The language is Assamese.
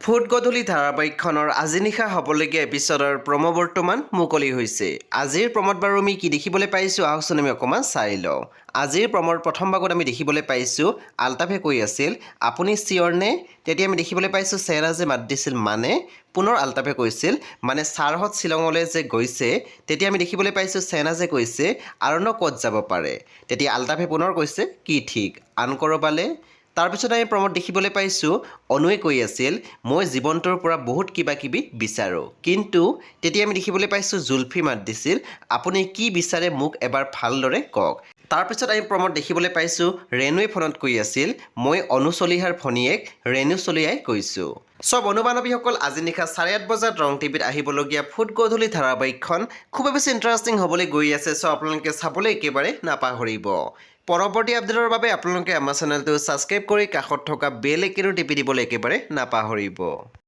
ফুট গধূলি ধাৰাবাহিকখনৰ আজি নিশা হ'বলগীয়া এপিছডৰ প্ৰম' বৰ্তমান মুকলি হৈছে। আজিৰ প্ৰম'ত বাৰু আমি কি দেখিবলৈ পাইছোঁ আহকচোন আমি অকণমান চাই লওঁ। আজিৰ প্ৰম'ৰ প্ৰথম ভাগত আমি দেখিবলৈ পাইছোঁ আলতাফে কৈ আছিল আপুনি চিয়ৰ নে? তেতিয়া আমি দেখিবলৈ পাইছোঁ শ্বেহনাজে মাত দিছিল মানে পুনৰ আলতাফে কৈছিল মানে ছাৰহঁত শ্বিলঙলৈ যে গৈছে তেতিয়া আমি দেখিবলৈ পাইছোঁ শ্বেহনাজে কৈছে আৰুনো ক'ত যাব পাৰে। তেতিয়া আলতাফে পুনৰ কৈছে কি ঠিক আন ক'ৰবালে। তাৰপিছত আমি প্ৰম'ত দেখিবলৈ পাইছোঁ অনুৱে কৈ আছিল মই জীৱনটোৰ পৰা বহুত কিবা কিবি বিচাৰোঁ, কিন্তু তেতিয়া আমি দেখিবলৈ পাইছোঁ জুলফি মাত দিছিল আপুনি কি বিচাৰে মোক এবাৰ ভালদৰে কওক। তাৰপিছত আমি প্ৰম'ত দেখিবলৈ পাইছোঁ ৰেণুৱে ফোনত কৈ আছিল মই অনু চলিহাৰ ভনীয়েক ৰেণু চলিহাই কৈছোঁ। চব বন্ধু বান্ধৱীসকল আজি নিশা 8:30 বজাত ৰং টিভিত আহিবলগীয়া ফুট গধূলি ধাৰাবাহিকখন খুবেই বেছি ইণ্টাৰেষ্টিং হ'বলৈ গৈ আছে। চ' আপোনালোকে চাবলৈ একেবাৰে নাপাহৰিব। পৰৱৰ্তী আপডেটৰ বাবে আপোনালোকে আমাৰ চেনেলটো ছাবস্ক্ৰাইব কৰি কাষত থকা বেল আইকনটো টিপি দিবলৈ একেবাৰে নাপাহৰিব।